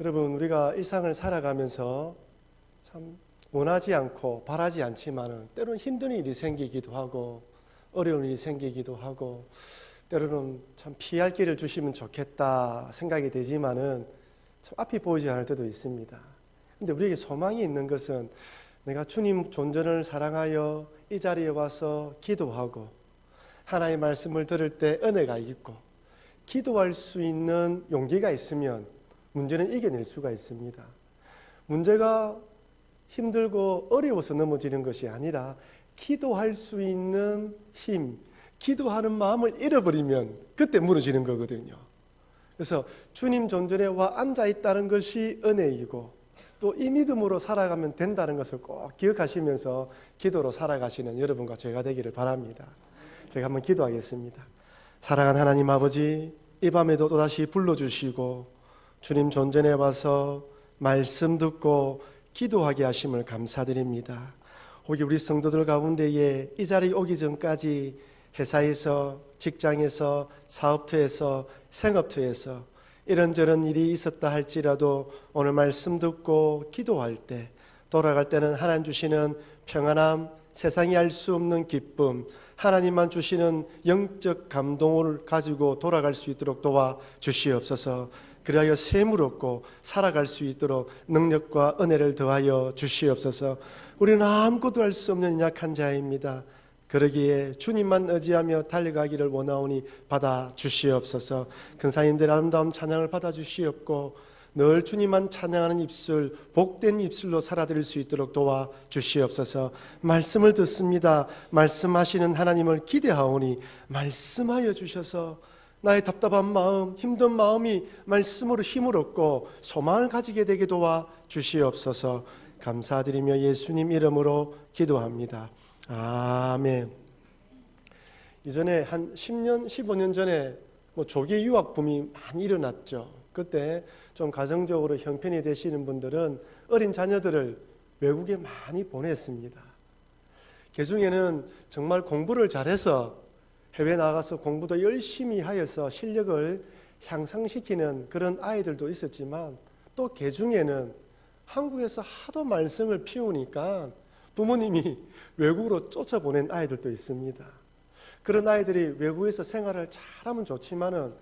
여러분, 우리가 일상을 살아가면서 참 원하지 않고 바라지 않지만은 때로는 힘든 일이 생기기도 하고 어려운 일이 생기기도 하고 때로는 참 피할 길을 주시면 좋겠다 생각이 되지만은 참 앞이 보이지 않을 때도 있습니다. 근데 우리에게 소망이 있는 것은 내가 주님 존전을 사랑하여 이 자리에 와서 기도하고 하나님의 말씀을 들을 때 은혜가 있고 기도할 수 있는 용기가 있으면 문제는 이겨낼 수가 있습니다. 문제가 힘들고 어려워서 넘어지는 것이 아니라 기도할 수 있는 힘, 기도하는 마음을 잃어버리면 그때 무너지는 거거든요. 그래서 주님 존전에 와 앉아 있다는 것이 은혜이고 또 이 믿음으로 살아가면 된다는 것을 꼭 기억하시면서 기도로 살아가시는 여러분과 제가 되기를 바랍니다. 제가 한번 기도하겠습니다. 사랑하는 하나님 아버지, 이 밤에도 또다시 불러주시고 주님 존전에 와서 말씀 듣고 기도하게 하심을 감사드립니다. 혹시 우리 성도들 가운데에 이 자리에 오기 전까지 회사에서, 직장에서, 사업터에서, 생업터에서 이런저런 일이 있었다 할지라도 오늘 말씀 듣고 기도할 때 돌아갈 때는 하나님 주시는 평안함, 세상이 알 수 없는 기쁨, 하나님만 주시는 영적 감동을 가지고 돌아갈 수 있도록 도와주시옵소서. 그리하여 샘을 얻고 살아갈 수 있도록 능력과 은혜를 더하여 주시옵소서. 우리는 아무것도 할 수 없는 약한 자입니다. 그러기에 주님만 의지하며 달려가기를 원하오니 받아 주시옵소서. 근사님들 아름다운 찬양을 받아 주시옵고 늘 주님만 찬양하는 입술, 복된 입술로 살아드릴 수 있도록 도와 주시옵소서. 말씀을 듣습니다. 말씀하시는 하나님을 기대하오니 말씀하여 주셔서 나의 답답한 마음, 힘든 마음이 말씀으로 힘을 얻고 소망을 가지게 되게 도와 주시옵소서. 감사드리며 예수님 이름으로 기도합니다. 아멘. 이전에 한 10년, 15년 전에 조기 유학 붐이 많이 일어났죠. 그때 좀 가정적으로 형편이 되시는 분들은 어린 자녀들을 외국에 많이 보냈습니다. 그 중에는 정말 공부를 잘해서 해외 나가서 공부도 열심히 하여서 실력을 향상시키는 그런 아이들도 있었지만 또 그 중에는 한국에서 하도 말썽을 피우니까 부모님이 외국으로 쫓아보낸 아이들도 있습니다. 그런 아이들이 외국에서 생활을 잘하면 좋지만은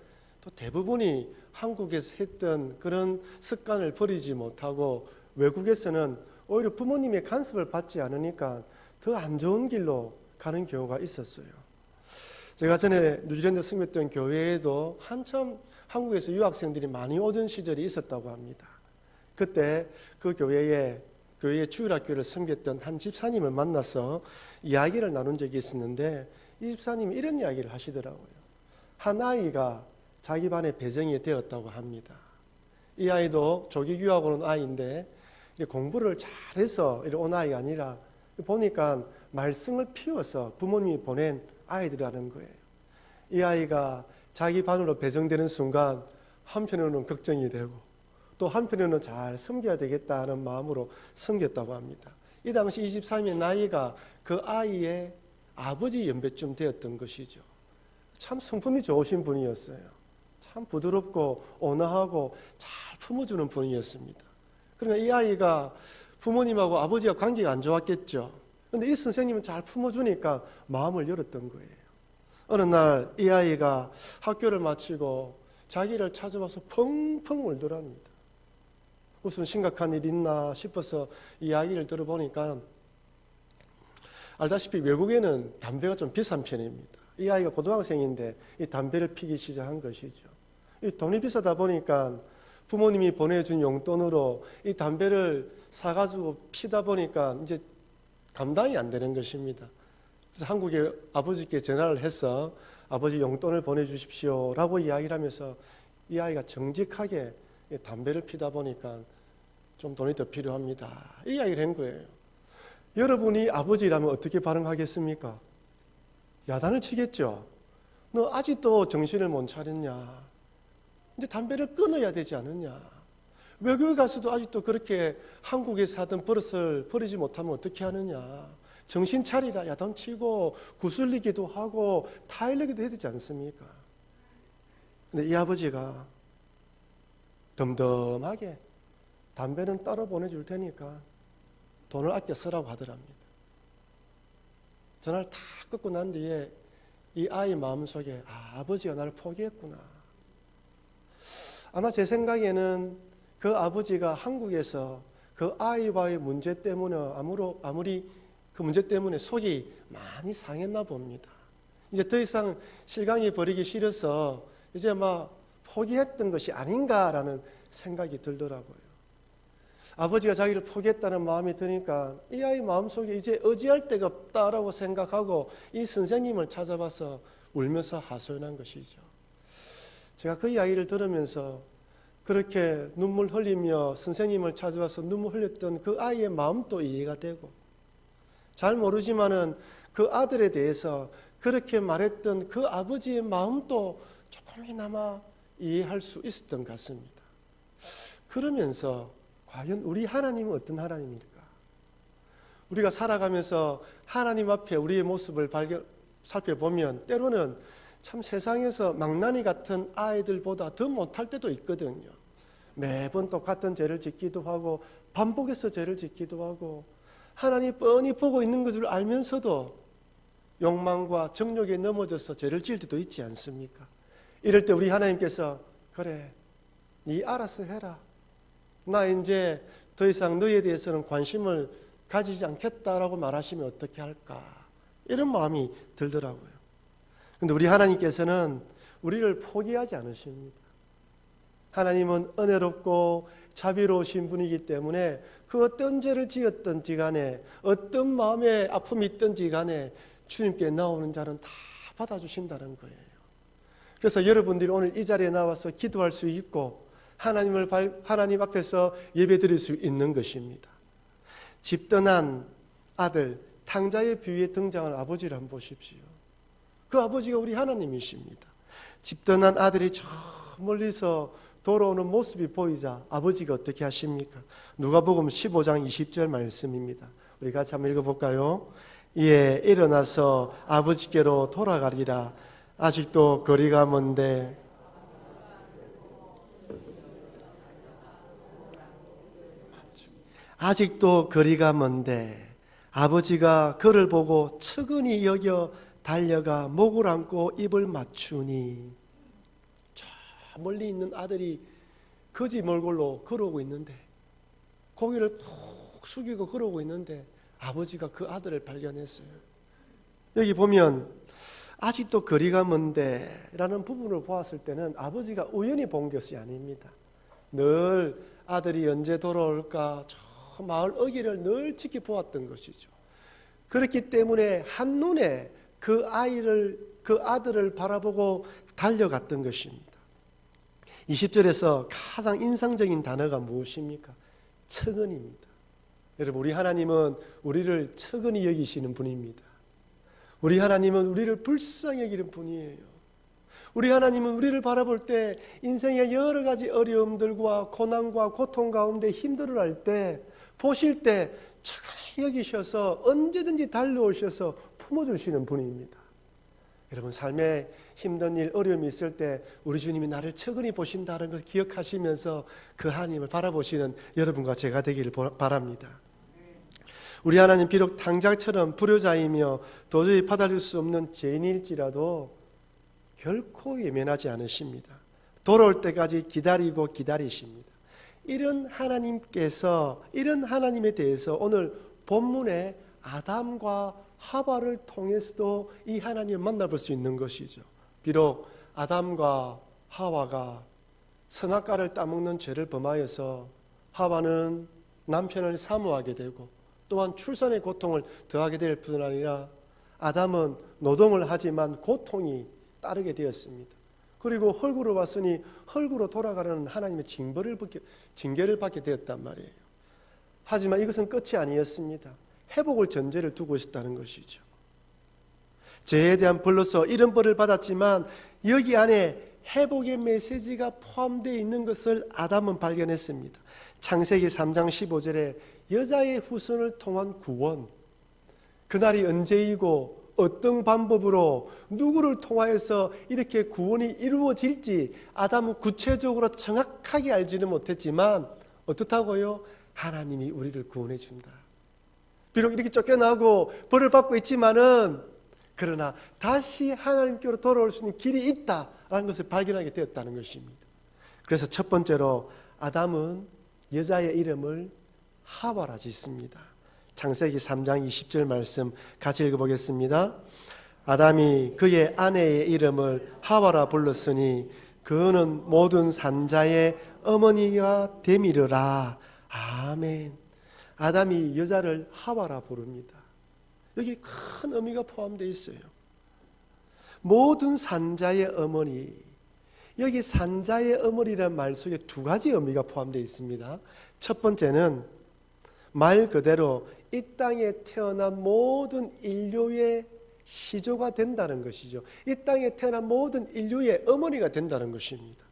또 대부분이 한국에서 했던 그런 습관을 버리지 못하고 외국에서는 오히려 부모님의 간섭을 받지 않으니까 더 안 좋은 길로 가는 경우가 있었어요. 제가 전에 뉴질랜드 섬겼던 교회에도 한참 한국에서 유학생들이 많이 오던 시절이 있었다고 합니다. 그때 그 교회의 주일학교를 섬겼던 한 집사님을 만나서 이야기를 나눈 적이 있었는데 이 집사님이 이런 이야기를 하시더라고요. 한 아이가 자기 반에 배정이 되었다고 합니다. 이 아이도 조기 유학 온 아이인데 공부를 잘해서 온 아이가 아니라 보니까 말썽을 피워서 부모님이 보낸 아이들이라는 거예요. 이 아이가 자기 반으로 배정되는 순간 한편으로는 걱정이 되고 또 한편으로는 잘 섬겨야 되겠다는 마음으로 섬겼다고 합니다. 이 당시 23의 나이가 그 아이의 아버지 연배쯤 되었던 것이죠. 참 성품이 좋으신 분이었어요. 참 부드럽고 온화하고 잘 품어주는 분이었습니다. 그러나 이 아이가 부모님하고 아버지와 관계가 안 좋았겠죠. 그런데 이 선생님은 잘 품어주니까 마음을 열었던 거예요. 어느 날 이 아이가 학교를 마치고 자기를 찾아와서 펑펑 울더랍니다. 무슨 심각한 일 있나 싶어서 이야기를 들어보니까 알다시피 외국에는 담배가 좀 비싼 편입니다. 이 아이가 고등학생인데 이 담배를 피기 시작한 것이죠. 이 돈이 비싸다 보니까 부모님이 보내준 용돈으로 이 담배를 사가지고 피다 보니까 이제 감당이 안 되는 것입니다. 그래서 한국에 아버지께 전화를 해서 아버지 용돈을 보내주십시오라고 이야기를 하면서 이 아이가 정직하게 담배를 피다 보니까 좀 돈이 더 필요합니다. 이 이야기를 한 거예요. 여러분이 아버지라면 어떻게 반응하겠습니까? 야단을 치겠죠. 너 아직도 정신을 못 차렸냐? 이제 담배를 끊어야 되지 않느냐? 외국에 가서도 아직도 그렇게 한국에서 하던 버릇을 버리지 못하면 어떻게 하느냐? 정신 차리라 야단 치고 구슬리기도 하고 타일르기도 해야 되지 않습니까? 근데 이 아버지가 덤덤하게 담배는 따로 보내줄 테니까 돈을 아껴 쓰라고 하더랍니다. 전화를 다 끊고 난 뒤에 이 아이 마음속에 아버지가 나를 포기했구나. 아마 제 생각에는 그 아버지가 한국에서 그 아이와의 문제 때문에 아무리 그 문제 때문에 속이 많이 상했나 봅니다. 이제 더 이상 실강이 버리기 싫어서 이제 막 포기했던 것이 아닌가라는 생각이 들더라고요. 아버지가 자기를 포기했다는 마음이 드니까 이 아이 마음속에 이제 의지할 데가 없다라고 생각하고 이 선생님을 찾아봐서 울면서 하소연한 것이죠. 제가 그 이야기를 들으면서 그렇게 눈물 흘리며 선생님을 찾아와서 눈물 흘렸던 그 아이의 마음도 이해가 되고, 잘 모르지만은 그 아들에 대해서 그렇게 말했던 그 아버지의 마음도 조금이나마 이해할 수 있었던 것 같습니다. 그러면서 과연 우리 하나님은 어떤 하나님입니까? 우리가 살아가면서 하나님 앞에 우리의 모습을 살펴보면 때로는 참 세상에서 망나니 같은 아이들보다 더 못할 때도 있거든요. 매번 똑같은 죄를 짓기도 하고 반복해서 죄를 짓기도 하고 하나님 뻔히 보고 있는 것을 알면서도 욕망과 정욕에 넘어져서 죄를 지을 때도 있지 않습니까? 이럴 때 우리 하나님께서 그래, 네 알아서 해라. 나 이제 더 이상 너희에 대해서는 관심을 가지지 않겠다라고 말하시면 어떻게 할까? 이런 마음이 들더라고요. 그런데 우리 하나님께서는 우리를 포기하지 않으십니다. 하나님은 은혜롭고 자비로우신 분이기 때문에 그 어떤 죄를 지었든지 간에 어떤 마음의 아픔이 있든지 간에 주님께 나오는 자는 다 받아주신다는 거예요. 그래서 여러분들이 오늘 이 자리에 나와서 기도할 수 있고 하나님 앞에서 예배드릴 수 있는 것입니다. 집 떠난 아들, 탕자의 비유에 등장한 아버지를 한번 보십시오. 그 아버지가 우리 하나님이십니다. 집 떠난 아들이 저 멀리서 돌아오는 모습이 보이자 아버지가 어떻게 하십니까? 누가복음 15장 20절 말씀입니다. 우리 같이 한번 읽어볼까요? 이에 일어나서 아버지께로 돌아가리라. 아직도 거리가 먼데 아버지가 그를 보고 측은히 여겨 달려가 목을 안고 입을 맞추니, 저 멀리 있는 아들이 거지 몰골로 걸어오고 있는데, 고개를 푹 숙이고 걸어오고 있는데 아버지가 그 아들을 발견했어요. 여기 보면 아직도 거리가 먼데 라는 부분을 보았을 때는 아버지가 우연히 본 것이 아닙니다. 늘 아들이 언제 돌아올까 저 마을 어귀를 늘 지켜보았던 것이죠. 그렇기 때문에 한눈에 그 아들을 바라보고 달려갔던 것입니다. 20절에서 가장 인상적인 단어가 무엇입니까? 측은입니다. 여러분, 우리 하나님은 우리를 측은히 여기시는 분입니다. 우리 하나님은 우리를 불쌍히 여기는 분이에요. 우리 하나님은 우리를 바라볼 때 인생의 여러 가지 어려움들과 고난과 고통 가운데 힘들어할 때 보실 때 측은히 여기셔서 언제든지 달려오셔서 품어주시는 분입니다. 여러분, 삶에 힘든 일, 어려움이 있을 때 우리 주님이 나를 측은히 보신다는 것을 기억하시면서 그 하나님을 바라보시는 여러분과 제가 되기를 바랍니다. 우리 하나님 비록 탕자처럼 불효자이며 도저히 받아줄 수 없는 죄인일지라도 결코 예면하지 않으십니다. 돌아올 때까지 기다리고 기다리십니다. 이런 하나님께서, 이런 하나님에 대해서 오늘 본문에 아담과 하와를 통해서도 이 하나님을 만나볼 수 있는 것이죠. 비록 아담과 하와가 선악과를 따먹는 죄를 범하여서 하와는 남편을 사모하게 되고 또한 출산의 고통을 더하게 될 뿐 아니라 아담은 노동을 하지만 고통이 따르게 되었습니다. 그리고 흙으로 왔으니 흙으로 돌아가는 하나님의 징계를 받게 되었단 말이에요. 하지만 이것은 끝이 아니었습니다. 회복을 전제를 두고 있었다는 것이죠. 죄에 대한 벌로서 이런 벌을 받았지만 여기 안에 회복의 메시지가 포함되어 있는 것을 아담은 발견했습니다. 창세기 3장 15절에 여자의 후손을 통한 구원, 그날이 언제이고 어떤 방법으로 누구를 통하여서 이렇게 구원이 이루어질지 아담은 구체적으로 정확하게 알지는 못했지만 어떻다고요? 하나님이 우리를 구원해 준다. 비록 이렇게 쫓겨나고 벌을 받고 있지만은 그러나 다시 하나님께로 돌아올 수 있는 길이 있다라는 것을 발견하게 되었다는 것입니다. 그래서 첫 번째로 아담은 여자의 이름을 하와라 짓습니다. 창세기 3장 20절 말씀 같이 읽어보겠습니다. 아담이 그의 아내의 이름을 하와라 불렀으니 그는 모든 산자의 어머니가 됨이르라. 아멘. 아담이 여자를 하와라 부릅니다. 여기 큰 의미가 포함되어 있어요. 모든 산자의 어머니. 여기 산자의 어머니라는 말 속에 두 가지 의미가 포함되어 있습니다. 첫 번째는 말 그대로 이 땅에 태어난 모든 인류의 시조가 된다는 것이죠. 이 땅에 태어난 모든 인류의 어머니가 된다는 것입니다.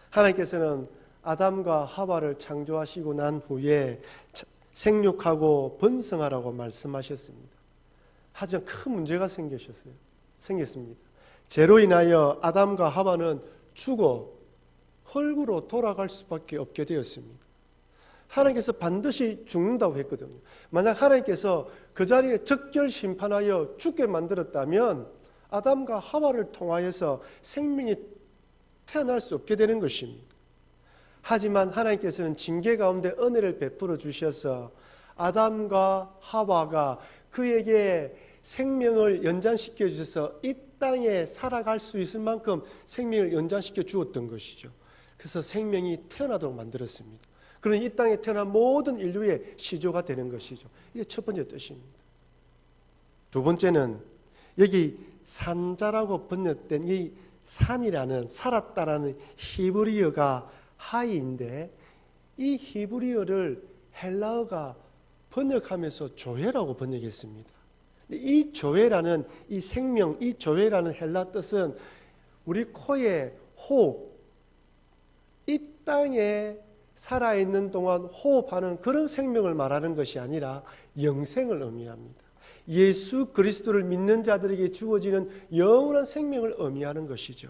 하나님께서는 아담과 하와를 창조하시고 난 후에 생육하고 번성하라고 말씀하셨습니다. 하지만 큰 문제가 생겼습니다. 죄로 인하여 아담과 하와는 죽어 흙으로 돌아갈 수밖에 없게 되었습니다. 하나님께서 반드시 죽는다고 했거든요. 만약 하나님께서 그 자리에 적결 심판하여 죽게 만들었다면 아담과 하와를 통하여서 생명이 태어날 수 없게 되는 것입니다. 하지만 하나님께서는 징계 가운데 은혜를 베풀어 주셔서 아담과 하와가 그에게 생명을 연장시켜 주셔서 이 땅에 살아갈 수 있을 만큼 생명을 연장시켜 주었던 것이죠. 그래서 생명이 태어나도록 만들었습니다. 그런 이 땅에 태어난 모든 인류의 시조가 되는 것이죠. 이게 첫 번째 뜻입니다. 두 번째는 여기 산자라고 번역된 이 산이라는 살았다라는 히브리어가 하이인데 이 히브리어를 헬라어가 번역하면서 조회라고 번역했습니다. 이 조회라는 이 생명, 이 조회라는 헬라 뜻은 우리 코에 호흡, 이 땅에 살아있는 동안 호흡하는 그런 생명을 말하는 것이 아니라 영생을 의미합니다. 예수 그리스도를 믿는 자들에게 주어지는 영원한 생명을 의미하는 것이죠.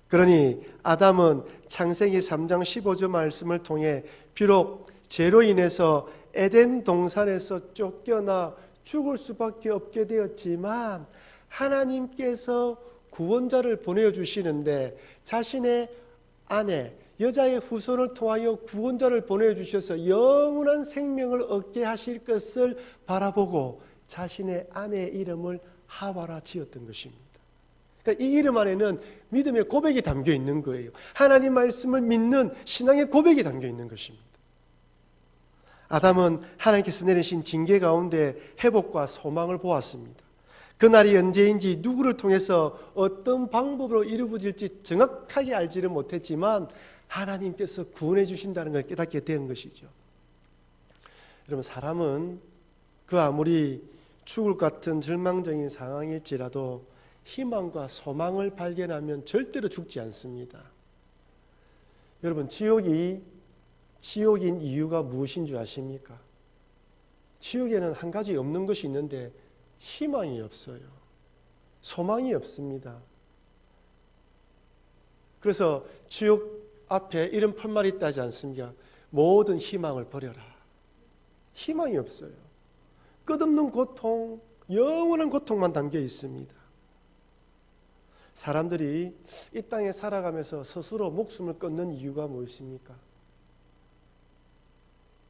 그러니 아담은 창세기 3장 15절 말씀을 통해 비록 죄로 인해서 에덴 동산에서 쫓겨나 죽을 수밖에 없게 되었지만 하나님께서 구원자를 보내주시는데 자신의 아내 여자의 후손을 통하여 구원자를 보내주셔서 영원한 생명을 얻게 하실 것을 바라보고 자신의 아내의 이름을 하와라 지었던 것입니다. 그러니까 이 이름 안에는 믿음의 고백이 담겨 있는 거예요. 하나님 말씀을 믿는 신앙의 고백이 담겨 있는 것입니다. 아담은 하나님께서 내리신 징계 가운데 회복과 소망을 보았습니다. 그날이 언제인지 누구를 통해서 어떤 방법으로 이루어질지 정확하게 알지는 못했지만 하나님께서 구원해 주신다는 걸 깨닫게 된 것이죠. 여러분, 사람은 그 아무리 죽을 것 같은 절망적인 상황일지라도 희망과 소망을 발견하면 절대로 죽지 않습니다. 여러분, 지옥인 이유가 무엇인 줄 아십니까? 지옥에는 한 가지 없는 것이 있는데 희망이 없어요. 소망이 없습니다. 그래서 지옥 앞에 이런 푯말이 있다지 않습니까? 모든 희망을 버려라. 희망이 없어요. 끝없는 고통, 영원한 고통만 담겨 있습니다. 사람들이 이 땅에 살아가면서 스스로 목숨을 끊는 이유가 무엇입니까?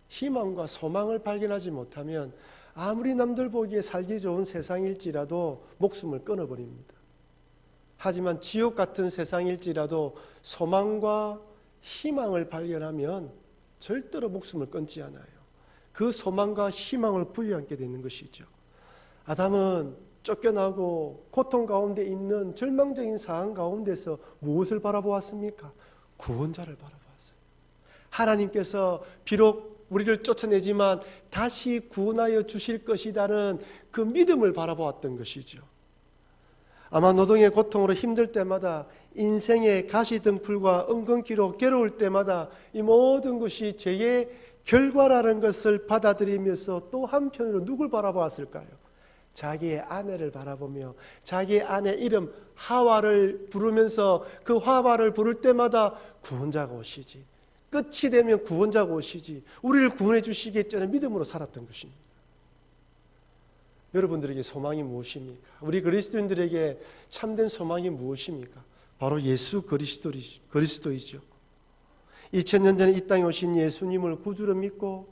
희망과 소망을 발견하지 못하면 아무리 남들 보기에 살기 좋은 세상일지라도 목숨을 끊어버립니다. 하지만 지옥 같은 세상일지라도 소망과 희망을 발견하면 절대로 목숨을 끊지 않아요. 그 소망과 희망을 부여하게 되는 것이죠. 아담은 쫓겨나고 고통 가운데 있는 절망적인 상황 가운데서 무엇을 바라보았습니까? 구원자를 바라보았어요. 하나님께서 비록 우리를 쫓아내지만 다시 구원하여 주실 것이라는 그 믿음을 바라보았던 것이죠. 아마 노동의 고통으로 힘들 때마다 인생의 가시등불과 은근기로 괴로울 때마다 이 모든 것이 죄의 결과라는 것을 받아들이면서 또 한편으로 누굴 바라보았을까요? 자기의 아내를 바라보며 자기의 아내 이름 하와를 부르면서 그 하와를 부를 때마다 구원자가 오시지, 끝이 되면 구원자가 오시지 우리를 구원해 주시겠다는 믿음으로 살았던 것입니다. 여러분들에게 소망이 무엇입니까? 우리 그리스도인들에게 참된 소망이 무엇입니까? 바로 예수 그리스도이죠. 2000년 전에 이 땅에 오신 예수님을 구주로 믿고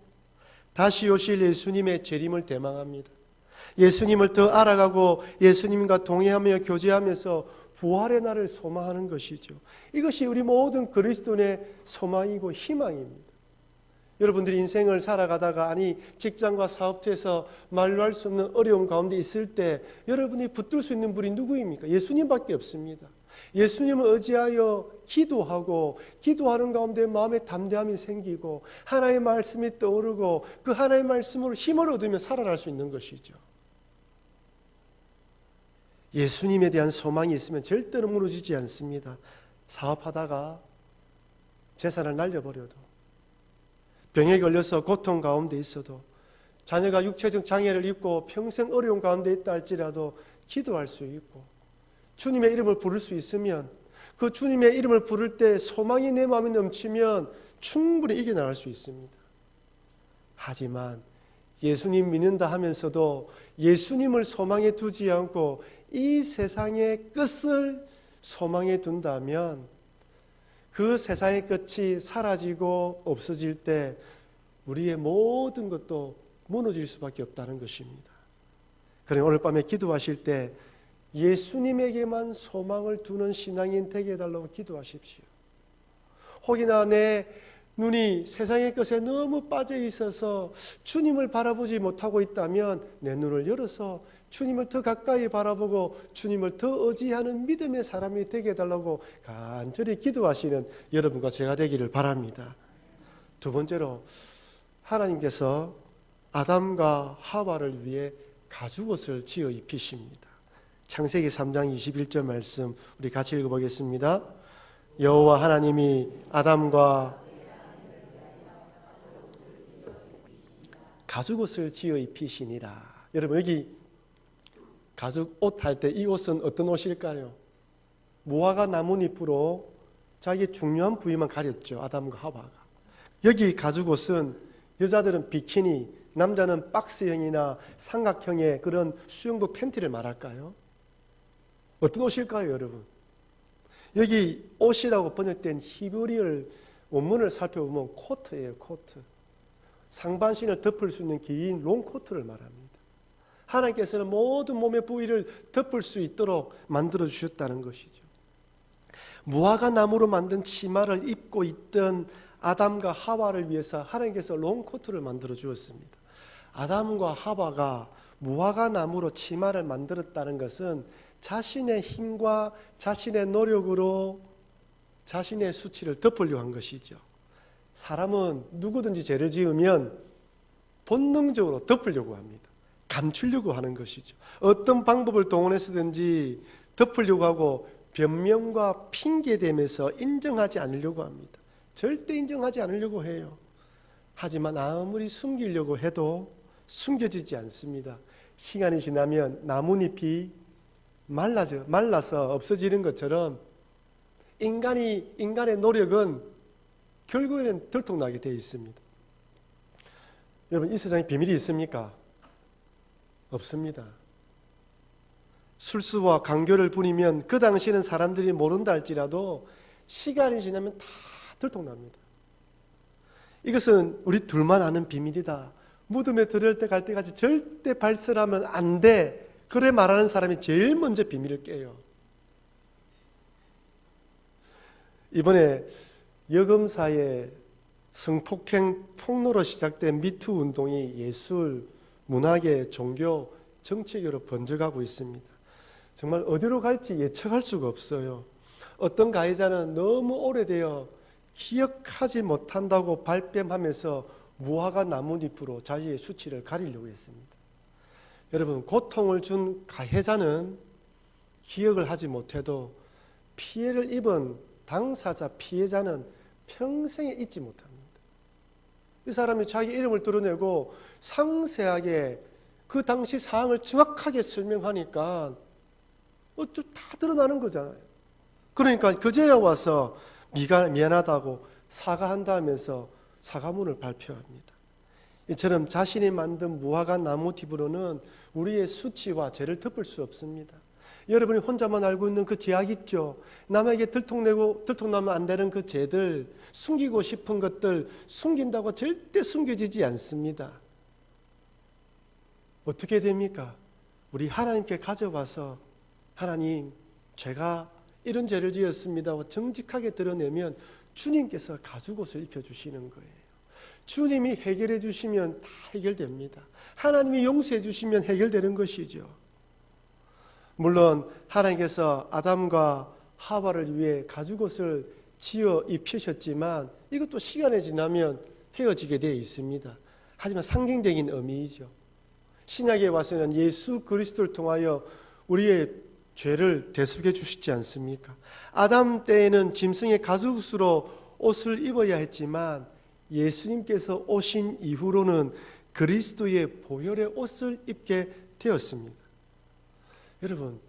다시 오실 예수님의 재림을 대망합니다. 예수님을 더 알아가고 예수님과 동행하며 교제하면서 부활의 날을 소망하는 것이죠. 이것이 우리 모든 그리스도인의 소망이고 희망입니다. 여러분들이 인생을 살아가다가 직장과 사업체에서 말로 할 수 없는 어려움 가운데 있을 때 여러분이 붙들 수 있는 분이 누구입니까? 예수님밖에 없습니다. 예수님을 의지하여 기도하고 기도하는 가운데 마음에 담대함이 생기고 하나님의 말씀이 떠오르고 그 하나님의 말씀으로 힘을 얻으며 살아갈 수 있는 것이죠. 예수님에 대한 소망이 있으면 절대로 무너지지 않습니다. 사업하다가 재산을 날려버려도, 병에 걸려서 고통 가운데 있어도, 자녀가 육체적 장애를 입고 평생 어려운 가운데 있다 할지라도 기도할 수 있고, 주님의 이름을 부를 수 있으면 그 주님의 이름을 부를 때 소망이 내 마음에 넘치면 충분히 이겨나갈 수 있습니다. 하지만 예수님 믿는다 하면서도 예수님을 소망에 두지 않고 이 세상의 끝을 소망에 둔다면 그 세상의 끝이 사라지고 없어질 때 우리의 모든 것도 무너질 수밖에 없다는 것입니다. 그러니 오늘 밤에 기도하실 때 예수님에게만 소망을 두는 신앙인 되게 해달라고 기도하십시오. 혹이나 내 눈이 세상의 것에 너무 빠져 있어서 주님을 바라보지 못하고 있다면 내 눈을 열어서 주님을 더 가까이 바라보고 주님을 더 의지하는 믿음의 사람이 되게 해달라고 간절히 기도하시는 여러분과 제가 되기를 바랍니다. 두 번째로, 하나님께서 아담과 하와를 위해 가죽옷을 지어 입히십니다. 창세기 3장 21절 말씀 우리 같이 읽어보겠습니다. 여호와 하나님이 아담과 가죽옷을 지어 입히시니라. 여러분, 여기 가죽옷 할 때 이 옷은 어떤 옷일까요? 무화과 나뭇잎으로 자기의 중요한 부위만 가렸죠. 아담과 하와가. 여기 가죽옷은 여자들은 비키니, 남자는 박스형이나 삼각형의 그런 수영복 팬티를 말할까요? 어떤 옷일까요, 여러분? 여기 옷이라고 번역된 히브리어 원문을 살펴보면 코트예요, 코트. 상반신을 덮을 수 있는 긴 롱코트를 말합니다. 하나님께서는 모든 몸의 부위를 덮을 수 있도록 만들어 주셨다는 것이죠. 무화과 나무로 만든 치마를 입고 있던 아담과 하와를 위해서 하나님께서 롱코트를 만들어 주었습니다. 아담과 하와가 무화과 나무로 치마를 만들었다는 것은 자신의 힘과 자신의 노력으로 자신의 수치를 덮으려고 한 것이죠. 사람은 누구든지 죄를 지으면 본능적으로 덮으려고 합니다. 감추려고 하는 것이죠. 어떤 방법을 동원해서든지 덮으려고 하고 변명과 핑계대면서 인정하지 않으려고 합니다. 절대 인정하지 않으려고 해요. 하지만 아무리 숨기려고 해도 숨겨지지 않습니다. 시간이 지나면 나뭇잎이 말라서 없어지는 것처럼 인간의 노력은 결국에는 들통나게 되어 있습니다. 여러분, 이 세상에 비밀이 있습니까? 없습니다. 술수와 강교를 부리면 그 당시에는 사람들이 모른다 할지라도 시간이 지나면 다 들통납니다. 이것은 우리 둘만 아는 비밀이다. 무덤에 들을 때 갈 때까지 절대 발설하면 안 돼. 그래 말하는 사람이 제일 먼저 비밀을 깨요. 이번에 여금사의 성폭행 폭로로 시작된 미투 운동이 예술, 문학의 종교, 정치계로 번져가고 있습니다. 정말 어디로 갈지 예측할 수가 없어요. 어떤 가해자는 너무 오래되어 기억하지 못한다고 발뺌하면서 무화과 나뭇잎으로 자기의 수치를 가리려고 했습니다. 여러분, 고통을 준 가해자는 기억을 하지 못해도 피해를 입은 당사자, 피해자는 평생에 잊지 못합니다. 이 사람이 자기 이름을 드러내고 상세하게 그 당시 상황을 정확하게 설명하니까 다 드러나는 거잖아요. 그러니까 그제야 와서 미안하다고 사과한다 하면서 사과문을 발표합니다. 이처럼 자신이 만든 무화과 나무팁으로는 우리의 수치와 죄를 덮을 수 없습니다. 여러분이 혼자만 알고 있는 그 죄악 있죠. 남에게 들통나면 안 되는 그 죄들, 숨기고 싶은 것들 숨긴다고 절대 숨겨지지 않습니다. 어떻게 됩니까? 우리 하나님께 가져와서 하나님, 제가 이런 죄를 지었습니다 하고 정직하게 드러내면 주님께서 가죽옷을 입혀주시는 거예요. 주님이 해결해 주시면 다 해결됩니다. 하나님이 용서해 주시면 해결되는 것이죠. 물론 하나님께서 아담과 하와를 위해 가죽옷을 지어 입히셨지만 이것도 시간이 지나면 헤어지게 되어 있습니다. 하지만 상징적인 의미이죠. 신약에 와서는 예수 그리스도를 통하여 우리의 죄를 대속해 주시지 않습니까? 아담 때에는 짐승의 가죽으로 옷을 입어야 했지만 예수님께서 오신 이후로는 그리스도의 보혈의 옷을 입게 되었습니다. 여러분,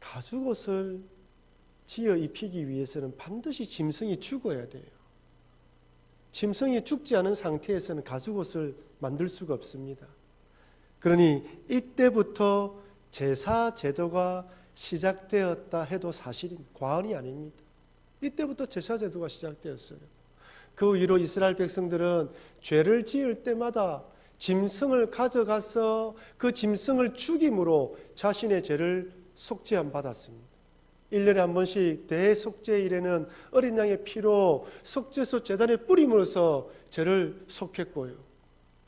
가죽옷을 지어 입히기 위해서는 반드시 짐승이 죽어야 돼요. 짐승이 죽지 않은 상태에서는 가죽옷을 만들 수가 없습니다. 그러니 이때부터 제사 제도가 시작되었다 해도 사실입니다. 과언이 아닙니다. 이때부터 제사 제도가 시작되었어요. 그 이후로 이스라엘 백성들은 죄를 지을 때마다 짐승을 가져가서 그 짐승을 죽임으로 자신의 죄를 속죄함 받았습니다. 1년에 한 번씩 대속죄일에는 어린 양의 피로 속죄소 제단에 뿌림으로써 죄를 속했고요.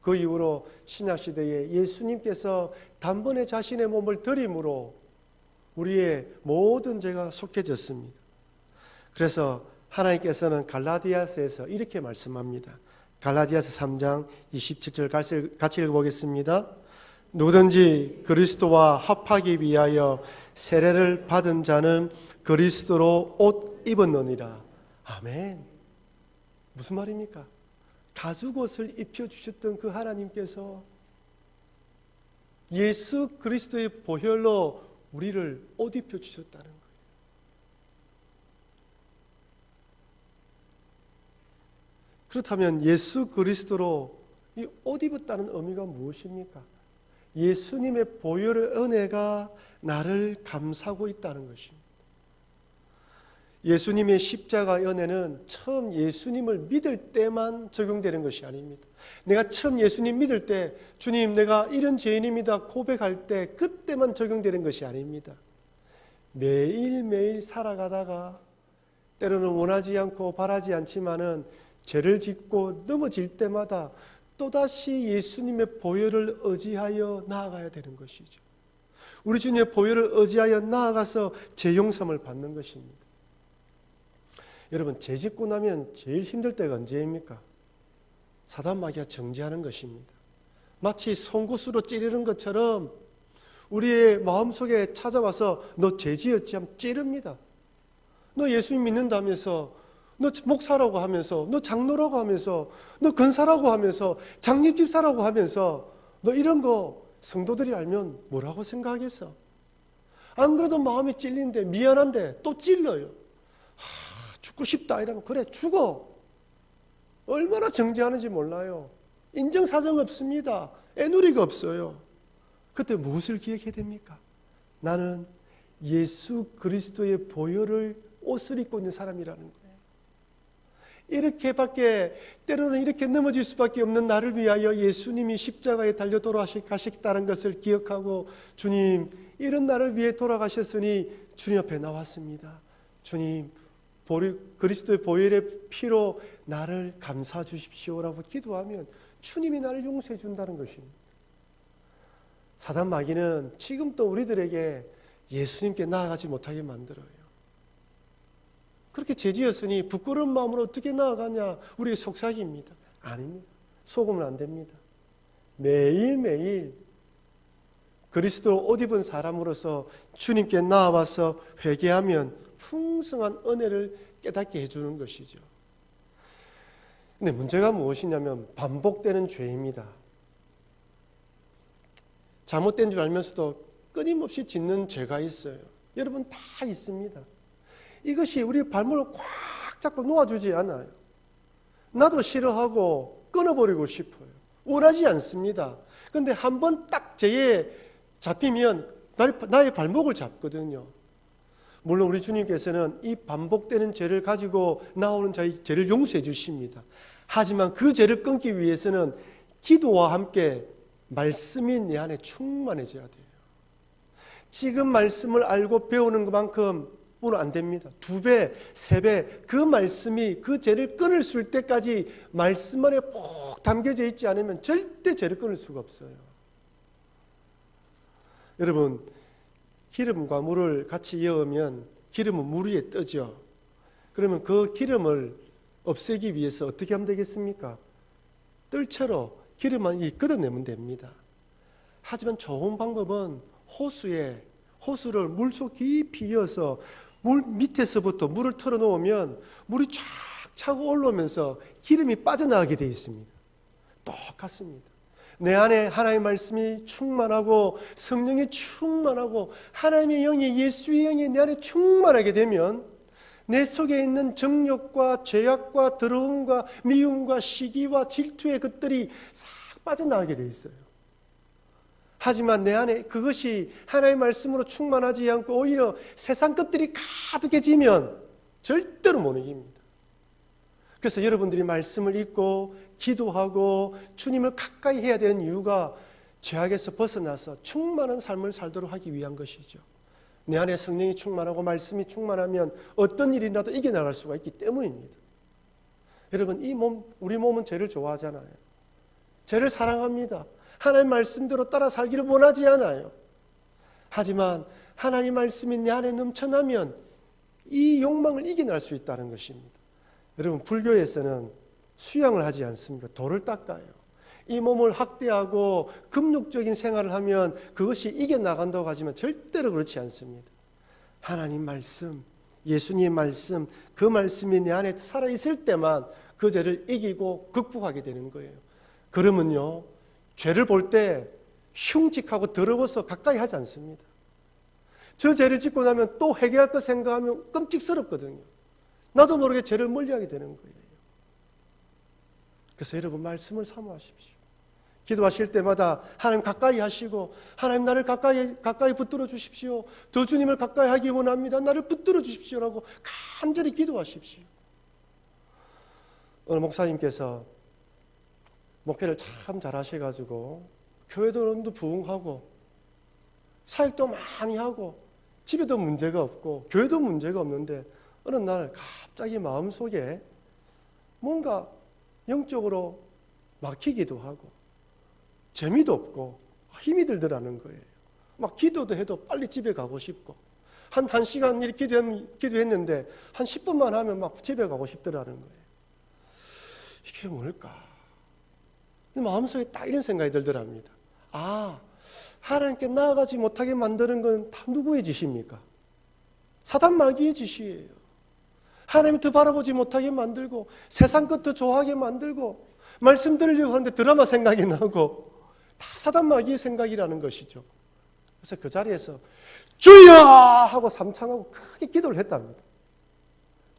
그 이후로 신약시대에 예수님께서 단번에 자신의 몸을 드림으로 우리의 모든 죄가 속해졌습니다. 그래서 하나님께서는 갈라디아서에서 이렇게 말씀합니다. 갈라디아서 3장 27절 같이 읽어보겠습니다. 누구든지 그리스도와 합하기 위하여 세례를 받은 자는 그리스도로 옷 입었느니라. 아멘. 무슨 말입니까? 가죽옷을 입혀주셨던 그 하나님께서 예수 그리스도의 보혈로 우리를 옷 입혀주셨다는 거예요. 그렇다면 예수 그리스도로 이 옷 입었다는 의미가 무엇입니까? 예수님의 보혈의 은혜가 나를 감싸고 있다는 것입니다. 예수님의 십자가의 은혜는 처음 예수님을 믿을 때만 적용되는 것이 아닙니다. 내가 처음 예수님 믿을 때 주님 내가 이런 죄인입니다 고백할 때 그때만 적용되는 것이 아닙니다. 매일매일 살아가다가 때로는 원하지 않고 바라지 않지만은 죄를 짓고 넘어질 때마다 또다시 예수님의 보혈을 의지하여 나아가야 되는 것이죠. 우리 주님의 보혈을 의지하여 나아가서 죄 용서를 받는 것입니다. 여러분, 죄 짓고 나면 제일 힘들 때가 언제입니까? 사단 마귀가 정죄하는 것입니다. 마치 송곳으로 찌르는 것처럼 우리의 마음속에 찾아와서 너 죄 지었지 하면 찌릅니다. 너 예수님 믿는다면서, 너 목사라고 하면서, 너 장로라고 하면서, 너 근사라고 하면서, 장립집사라고 하면서 너 이런 거 성도들이 알면 뭐라고 생각하겠어? 안 그래도 마음이 찔리는데 미안한데 또 찔러요. 죽고 싶다 이러면 그래 죽어. 얼마나 정죄하는지 몰라요. 인정사정 없습니다. 애누리가 없어요. 그때 무엇을 기억해야 됩니까? 나는 예수 그리스도의 보혈을 옷을 입고 있는 사람이라는 거예요. 이렇게밖에 때로는 이렇게 넘어질 수밖에 없는 나를 위하여 예수님이 십자가에 달려 돌아가셨다는 것을 기억하고 주님 이런 나를 위해 돌아가셨으니 주님 앞에 나왔습니다. 주님 그리스도의 보혈의 피로 나를 감싸 주십시오라고 기도하면 주님이 나를 용서해 준다는 것입니다. 사단 마귀는 지금도 우리들에게 예수님께 나아가지 못하게 만들어요. 그렇게 죄지었으니 부끄러운 마음으로 어떻게 나아가냐 우리의 속삭입니다. 아닙니다. 속으면 안 됩니다. 매일매일 그리스도 옷 입은 사람으로서 주님께 나아와서 회개하면 풍성한 은혜를 깨닫게 해주는 것이죠. 근데 문제가 무엇이냐면 반복되는 죄입니다. 잘못된 줄 알면서도 끊임없이 짓는 죄가 있어요. 여러분 다 있습니다. 이것이 우리 발목을 꽉 잡고 놓아주지 않아요. 나도 싫어하고 끊어버리고 싶어요. 원하지 않습니다. 그런데 한번 딱 죄에 잡히면 나의 발목을 잡거든요. 물론 우리 주님께서는 이 반복되는 죄를 가지고 나오는 자의 죄를 용서해 주십니다. 하지만 그 죄를 끊기 위해서는 기도와 함께 말씀이 내 안에 충만해져야 돼요. 지금 말씀을 알고 배우는 것만큼 뿐 안 됩니다. 2배, 3배 그 말씀이 그 죄를 끊을 수 있을 때까지 말씀 안에 꼭 담겨져 있지 않으면 절대 죄를 끊을 수가 없어요. 여러분, 기름과 물을 같이 여으면 기름은 물 위에 뜨죠. 그러면 그 기름을 없애기 위해서 어떻게 하면 되겠습니까? 뜰채로 기름만 걷어내면 됩니다. 하지만 좋은 방법은 호수를 물속 깊이 이어서 물 밑에서부터 물을 틀어놓으면 물이 쫙 차고 올라오면서 기름이 빠져나가게 되어 있습니다. 똑같습니다. 내 안에 하나님의 말씀이 충만하고 성령이 충만하고 하나님의 영이, 예수의 영이 내 안에 충만하게 되면 내 속에 있는 정욕과 죄악과 더러움과 미움과 시기와 질투의 것들이 싹 빠져나가게 되어 있어요. 하지만 내 안에 그것이 하나님의 말씀으로 충만하지 않고 오히려 세상 것들이 가득해지면 절대로 못 이깁니다. 그래서 여러분들이 말씀을 읽고 기도하고 주님을 가까이 해야 되는 이유가 죄악에서 벗어나서 충만한 삶을 살도록 하기 위한 것이죠. 내 안에 성령이 충만하고 말씀이 충만하면 어떤 일이라도 이겨나갈 수가 있기 때문입니다. 여러분, 우리 몸은 죄를 좋아하잖아요. 죄를 사랑합니다. 하나님 말씀대로 따라 살기를 원하지 않아요. 하지만 하나님 말씀이 내 안에 넘쳐나면 이 욕망을 이겨낼 수 있다는 것입니다. 여러분, 불교에서는 수양을 하지 않습니까? 돌을 닦아요. 이 몸을 학대하고 금욕적인 생활을 하면 그것이 이겨나간다고 하지만 절대로 그렇지 않습니다. 하나님 말씀, 예수님 말씀, 그 말씀이 내 안에 살아있을 때만 그 죄를 이기고 극복하게 되는 거예요. 그러면요, 죄를 볼 때 흉측하고 더러워서 가까이 하지 않습니다. 저 죄를 짓고 나면 또 해결할 것 생각하면 끔찍스럽거든요. 나도 모르게 죄를 멀리하게 되는 거예요. 그래서 여러분, 말씀을 사모하십시오. 기도하실 때마다 하나님 가까이 하시고, 하나님 나를 가까이 붙들어 주십시오. 더 주님을 가까이 하기 원합니다. 나를 붙들어 주십시오라고 간절히 기도하십시오. 어느 목사님께서 목회를 참 잘하셔가지고 교회도 부흥하고 사역도 많이 하고 집에도 문제가 없고 교회도 문제가 없는데 어느 날 갑자기 마음속에 뭔가 영적으로 막히기도 하고 재미도 없고 힘이 들더라는 거예요. 막 기도도 해도 빨리 집에 가고 싶고 한 시간 이렇게 기도했는데 한 10분만 하면 막 집에 가고 싶더라는 거예요. 이게 뭘까? 마음속에 딱 이런 생각이 들더랍니다. 하나님께 나아가지 못하게 만드는 건 다 누구의 짓입니까? 사단 마귀의 짓이에요. 하나님을 더 바라보지 못하게 만들고 세상 것도 좋아하게 만들고 말씀 들으려고 하는데 드라마 생각이 나고 다 사단 마귀의 생각이라는 것이죠. 그래서 그 자리에서 주여! 하고 삼창하고 크게 기도를 했답니다.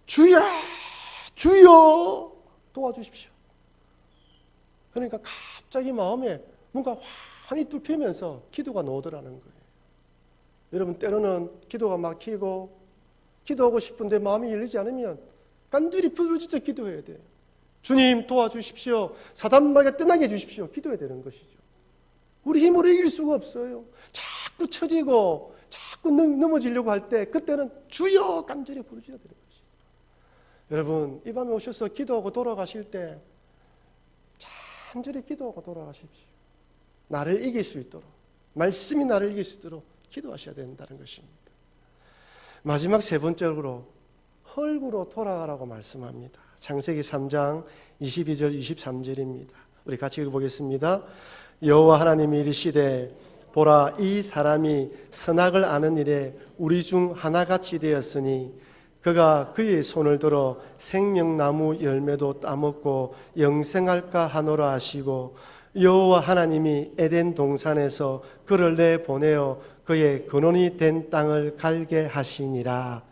주여! 주여! 도와주십시오. 그러니까 갑자기 마음에 뭔가 환히 뚫히면서 기도가 나오더라는 거예요. 여러분, 때로는 기도가 막히고 기도하고 싶은데 마음이 열리지 않으면 간절히 부르짖어 기도해야 돼요. 주님 도와주십시오. 사단 마귀가 떠나게 해주십시오. 기도해야 되는 것이죠. 우리 힘으로 이길 수가 없어요. 자꾸 처지고 자꾸 넘어지려고 할 때 그때는 주여 간절히 부르짖어야 되는 것이죠. 여러분, 이 밤에 오셔서 기도하고 돌아가실 때 간절히 기도하고 돌아가십시오. 나를 이길 수 있도록, 말씀이 나를 이길 수 있도록 기도하셔야 된다는 것입니다. 마지막 3번째로 흙으로 돌아가라고 말씀합니다. 창세기 3장 22절 23절입니다. 우리 같이 읽어보겠습니다. 여호와 하나님이 이르시되 보라, 이 사람이 선악을 아는 일에 우리 중 하나같이 되었으니 그가 그의 손을 들어 생명나무 열매도 따먹고 영생할까 하노라 하시고 여호와 하나님이 에덴 동산에서 그를 내보내어 그의 근원이 된 땅을 갈게 하시니라.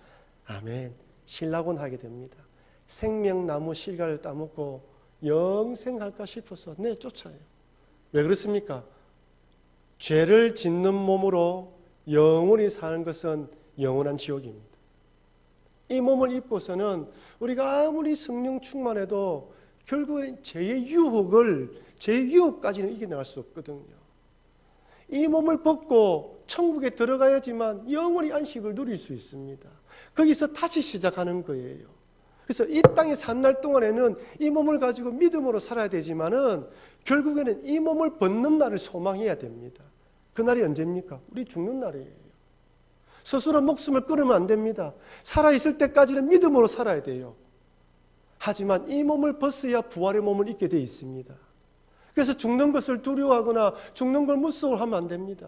아멘. 신라곤 하게 됩니다. 생명나무 실과를 따먹고 영생할까 싶어서 내쫓아요. 왜 그렇습니까? 죄를 짓는 몸으로 영원히 사는 것은 영원한 지옥입니다. 이 몸을 입고서는 우리가 아무리 성령 충만해도 결국엔 죄의 유혹까지는 이겨나갈 수 없거든요. 이 몸을 벗고 천국에 들어가야지만 영원히 안식을 누릴 수 있습니다. 거기서 다시 시작하는 거예요. 그래서 이 땅에 산 날 동안에는 이 몸을 가지고 믿음으로 살아야 되지만은 결국에는 이 몸을 벗는 날을 소망해야 됩니다. 그 날이 언제입니까? 우리 죽는 날이에요. 스스로 목숨을 끊으면 안 됩니다. 살아있을 때까지는 믿음으로 살아야 돼요. 하지만 이 몸을 벗어야 부활의 몸을 입게 되어 있습니다. 그래서 죽는 것을 두려워하거나 죽는 걸 무서워하면 안 됩니다.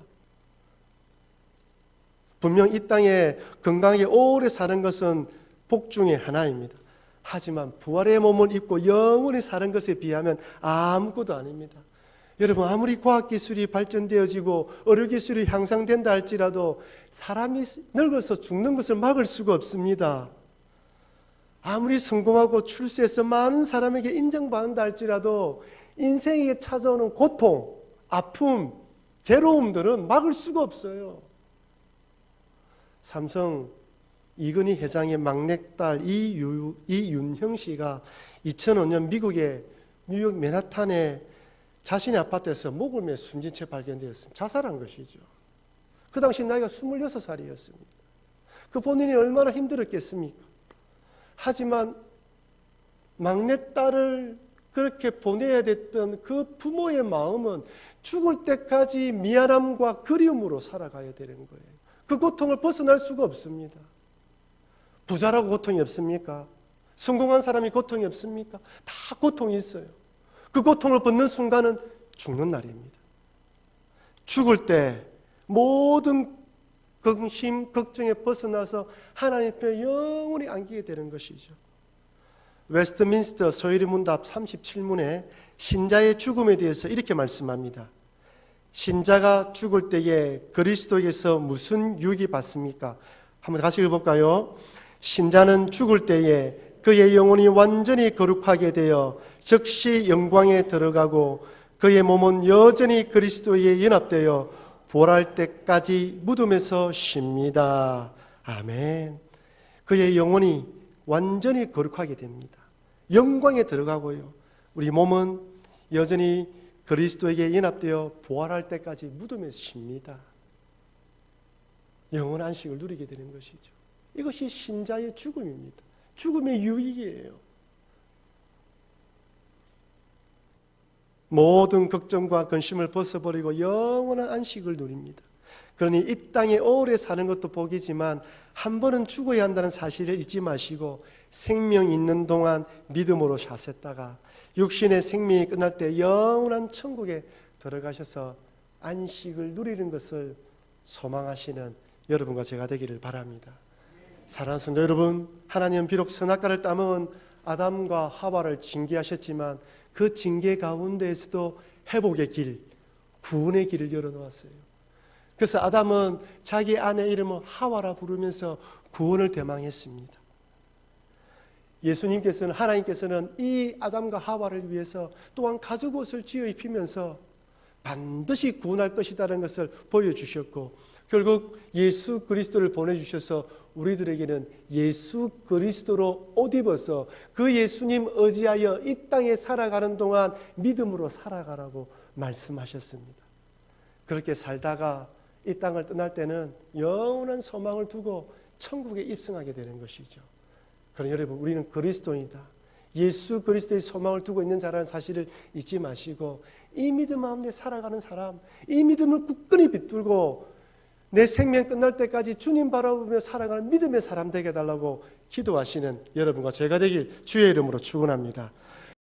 분명 이 땅에 건강하게 오래 사는 것은 복 중에 하나입니다. 하지만 부활의 몸을 입고 영원히 사는 것에 비하면 아무것도 아닙니다. 여러분, 아무리 과학기술이 발전되어지고 의료기술이 향상된다 할지라도 사람이 늙어서 죽는 것을 막을 수가 없습니다. 아무리 성공하고 출세해서 많은 사람에게 인정받는다 할지라도 인생에 찾아오는 고통, 아픔, 괴로움들은 막을 수가 없어요. 삼성 이건희 회장의 막내딸 이윤형 씨가 2005년 미국의 뉴욕 맨하탄에 자신의 아파트에서 목을 매 숨진 채 발견되었습니다. 자살한 것이죠. 그 당시 나이가 26살이었습니다. 그 본인이 얼마나 힘들었겠습니까? 하지만 막내딸을 그렇게 보내야 됐던 그 부모의 마음은 죽을 때까지 미안함과 그리움으로 살아가야 되는 거예요. 그 고통을 벗어날 수가 없습니다. 부자라고 고통이 없습니까? 성공한 사람이 고통이 없습니까? 다 고통이 있어요. 그 고통을 벗는 순간은 죽는 날입니다. 죽을 때 모든 근심, 걱정에 벗어나서 하나님 앞에 영원히 안기게 되는 것이죠. 웨스트민스터 소요리 문답 37문에 신자의 죽음에 대해서 이렇게 말씀합니다. 신자가 죽을 때에 그리스도에게서 무슨 유익이 받습니까? 한번 다시 읽어볼까요? 신자는 죽을 때에 그의 영혼이 완전히 거룩하게 되어 즉시 영광에 들어가고 그의 몸은 여전히 그리스도에 연합되어 부활할 때까지 무덤에서 쉽니다. 아멘. 그의 영혼이 완전히 거룩하게 됩니다. 영광에 들어가고요. 우리 몸은 여전히 그리스도에게 연합되어 부활할 때까지 무덤에서 쉽니다. 영원한 안식을 누리게 되는 것이죠. 이것이 신자의 죽음입니다. 죽음의 유익이에요. 모든 걱정과 근심을 벗어버리고 영원한 안식을 누립니다. 그러니 이 땅에 오래 사는 것도 복이지만 한 번은 죽어야 한다는 사실을 잊지 마시고 생명이 있는 동안 믿음으로 사셨다가 육신의 생명이 끝날 때 영원한 천국에 들어가셔서 안식을 누리는 것을 소망하시는 여러분과 제가 되기를 바랍니다. 사랑하는 성도 여러분, 하나님은 비록 선악과를 따먹은 아담과 하와를 징계하셨지만 그 징계 가운데에서도 회복의 길, 구원의 길을 열어놓았어요. 그래서 아담은 자기 아내 이름을 하와라 부르면서 구원을 대망했습니다. 예수님께서는, 하나님께서는 이 아담과 하와를 위해서 또한 가죽옷을 지어 입히면서 반드시 구원할 것이라는 것을 보여주셨고 결국 예수 그리스도를 보내주셔서 우리들에게는 예수 그리스도로 옷 입어서 그 예수님 의지하여 이 땅에 살아가는 동안 믿음으로 살아가라고 말씀하셨습니다. 그렇게 살다가 이 땅을 떠날 때는 영원한 소망을 두고 천국에 입성하게 되는 것이죠. 그러나 여러분, 우리는 그리스도이다, 예수 그리스도의 소망을 두고 있는 자라는 사실을 잊지 마시고 이 믿음 가운데 살아가는 사람, 이 믿음을 굳건히 붙들고 내 생명 끝날 때까지 주님 바라보며 살아가는 믿음의 사람 되게 해달라고 기도하시는 여러분과 제가 되길 주의 이름으로 축원합니다.